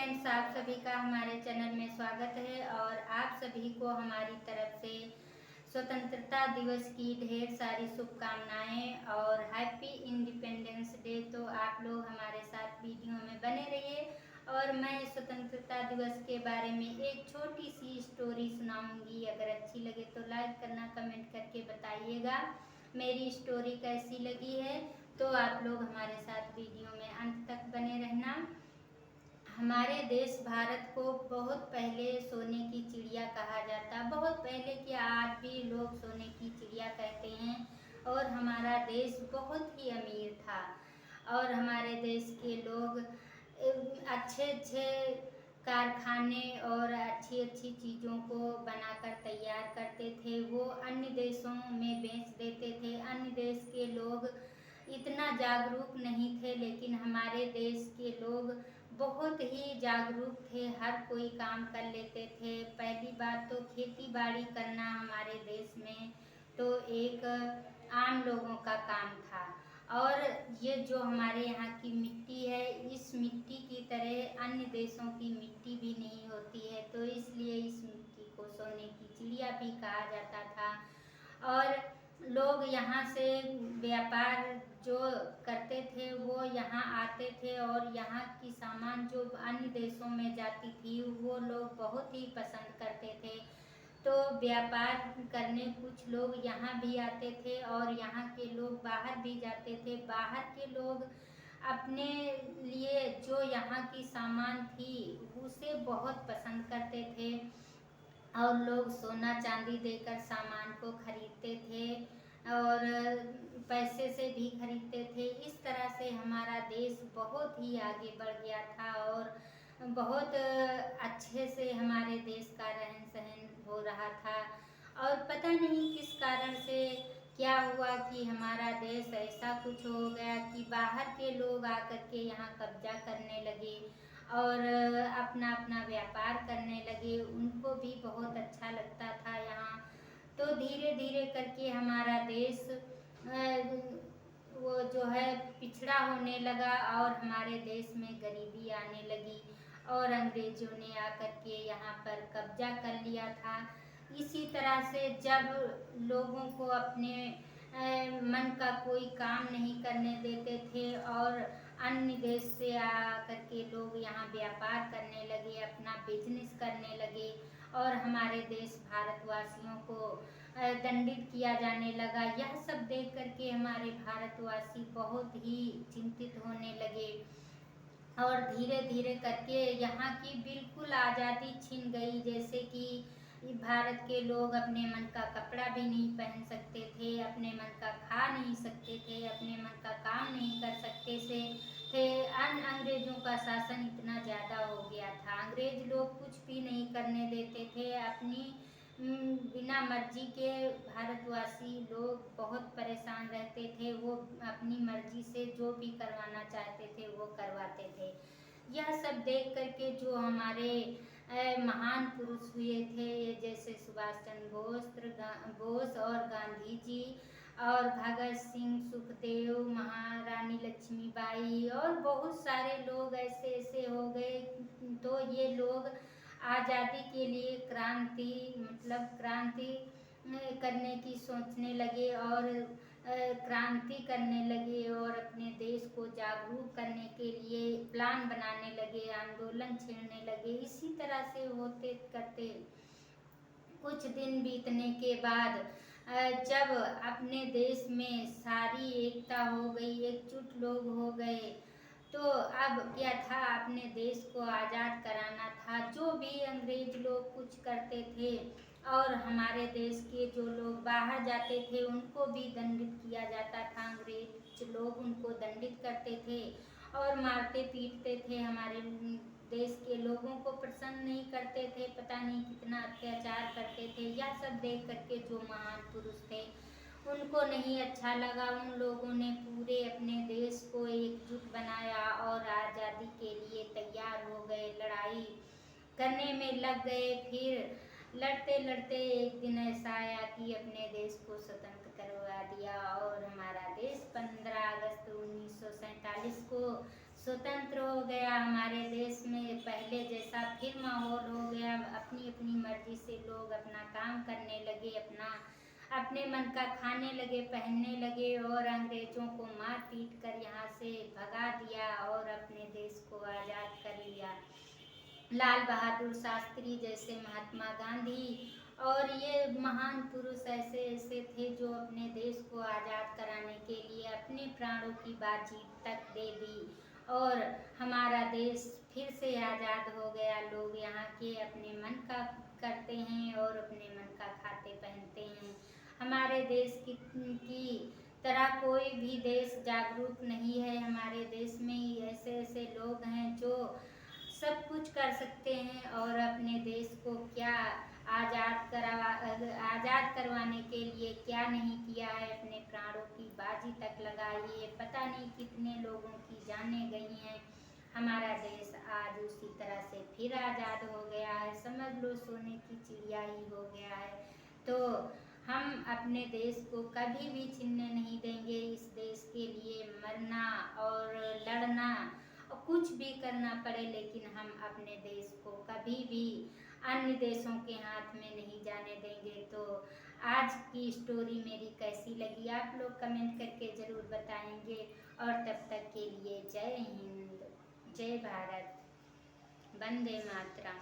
Friends, आप सभी का हमारे चैनल में स्वागत है और आप सभी को हमारी तरफ से स्वतंत्रता दिवस की ढेर सारी शुभकामनाएं और हैप्पी इंडिपेंडेंस डे। तो आप लोग हमारे साथ वीडियो में बने रहिए और मैं स्वतंत्रता दिवस के बारे में एक छोटी सी स्टोरी सुनाऊंगी। अगर अच्छी लगे तो लाइक करना, कमेंट करके बताइएगा मेरी स्टोरी कैसी लगी है। तो आप लोग हमारे साथ वीडियो में अंत तक बने रहना। हमारे देश भारत को बहुत पहले सोने की चिड़िया कहा जाता, बहुत पहले क्या आज भी लोग सोने की चिड़िया कहते हैं। और हमारा देश बहुत ही अमीर था और हमारे देश के लोग अच्छे अच्छे कारखाने और अच्छी अच्छी चीज़ों को बनाकर तैयार करते थे, वो अन्य देशों में बेच देते थे। अन्य देश के लोग इतना जागरूक नहीं थे, लेकिन हमारे देश के लोग बहुत ही जागरूक थे, हर कोई काम कर लेते थे। पहली बात तो खेती बाड़ी करना हमारे देश में तो एक आम लोगों का काम था। और ये जो हमारे यहाँ की मिट्टी है, इस मिट्टी की तरह अन्य देशों की मिट्टी भी नहीं होती है, तो इसलिए इस मिट्टी को सोने की चिड़िया भी कहा जाता था। और लोग यहाँ से व्यापार जो करते थे वो यहाँ आते थे और यहाँ की सामान जो अन्य देशों में जाती थी वो लोग बहुत ही पसंद करते थे। तो व्यापार करने कुछ लोग यहाँ भी आते थे और यहाँ के लोग बाहर भी जाते थे। बाहर के लोग अपने लिए जो यहाँ की सामान थी उसे बहुत पसंद करते थे और लोग सोना चांदी देकर सामान को खरीदते थे और पैसे से भी खरीदते थे। इस तरह से हमारा देश बहुत ही आगे बढ़ गया था और बहुत अच्छे से हमारे देश का रहन सहन हो रहा था। और पता नहीं किस कारण से क्या हुआ कि हमारा देश ऐसा कुछ हो गया कि बाहर के लोग आकर के यहाँ कब्जा करने लगे और अपना अपना व्यापार करने लगे। उनको भी बहुत अच्छा लगता था यहाँ। तो धीरे धीरे करके हमारा देश वो जो है पिछड़ा होने लगा और हमारे देश में गरीबी आने लगी और अंग्रेजों ने आकर के यहाँ पर कब्जा कर लिया था। इसी तरह से जब लोगों को अपने मन का कोई काम नहीं करने देते थे और अन्य देश से आकर के लोग यहाँ व्यापार करने लगे, अपना बिजनेस करने लगे और हमारे देश भारतवासियों को दंडित किया जाने लगा। यह सब देख करके हमारे भारतवासी बहुत ही चिंतित होने लगे और धीरे धीरे करके यहाँ की बिल्कुल आज़ादी छिन गई। जैसे कि भारत के लोग अपने मन का कपड़ा भी नहीं पहन सकते थे, अपने मन का खा नहीं सकते थे, अपने मन का काम नहीं कर सकते थे। अंग्रेजों का शासन इतना ज़्यादा हो गया था, अंग्रेज लोग कुछ भी नहीं करने देते थे। अपनी बिना मर्जी के भारतवासी लोग बहुत परेशान रहते थे, वो अपनी मर्जी से जो भी करवाना चाहते थे वो करवाते थे। यह सब देख करके जो हमारे महान पुरुष हुए थे जैसे सुभाष चंद्र बोस और गांधी जी और भगत सिंह, सुखदेव, महारानी लक्ष्मीबाई और बहुत सारे लोग ऐसे ऐसे हो गए। तो ये लोग आज़ादी के लिए क्रांति करने की सोचने लगे और क्रांति करने लगे और अपने देश को जागरूक करने के लिए प्लान बनाने लगे, आंदोलन छेड़ने लगे। इसी तरह से होते करते कुछ दिन बीतने के बाद जब अपने देश में सारी एकता हो गई, एकजुट लोग हो गए, तो अब क्या था, अपने देश को आज़ाद कराना था। जो भी अंग्रेज लोग कुछ करते थे और हमारे देश के जो लोग बाहर जाते थे उनको भी दंडित किया जाता था। अंग्रेज लोग उनको दंडित करते थे और मारते पीटते थे। हमारे देश के लोगों को पसंद नहीं करते थे, पता नहीं कितना अत्याचार करते थे। यह सब देख करके जो महान पुरुष थे उनको नहीं अच्छा लगा। उन लोगों ने पूरे अपने देश को एकजुट बनाया और आज़ादी के लिए तैयार हो गए, लड़ाई करने में लग गए। फिर लड़ते लड़ते एक दिन ऐसा आया कि अपने देश को स्वतंत्र करवा दिया और हमारा देश 15 अगस्त 1947 को स्वतंत्र हो गया। हमारे देश में पहले फिर माहौल हो गया, अपनी अपनी मर्जी से लोग अपना काम करने लगे, अपने मन का खाने लगे, पहनने लगे और अंग्रेजों को मार पीट कर यहाँ से भगा दिया और अपने देश को आज़ाद कर लिया। लाल बहादुर शास्त्री जैसे, महात्मा गांधी और ये महान पुरुष ऐसे ऐसे थे जो अपने देश को आज़ाद कराने के लिए अपने प्राणों की बाजी तक दे दी और हमारा देश फिर से आज़ाद हो गया। लोग यहाँ के अपने मन का करते हैं और अपने मन का खाते पहनते हैं। हमारे देश की तरह कोई भी देश जागरूक नहीं है। हमारे देश में ही ऐसे ऐसे लोग हैं जो सब कुछ कर सकते हैं और अपने देश को क्या आज़ाद करवाने के लिए क्या नहीं किया है, अपने प्राणों की बाजी तक लगाई है। पता नहीं कितने लोगों की जानें गई हैं। हमारा देश आज उसी तरह से फिर आज़ाद हो गया है, समझ लो सोने की चिड़िया ही हो गया है। तो हम अपने देश को कभी भी छीनने नहीं देंगे। इस देश के लिए मरना और लड़ना और कुछ भी करना पड़े, लेकिन हम अपने देश को कभी भी अन्य देशों के हाथ में नहीं जाने देंगे। तो आज की स्टोरी मेरी कैसी लगी आप लोग कमेंट करके ज़रूर बताएंगे और तब तक के लिए जय हिंद, जय भारत, वंदे मातरम।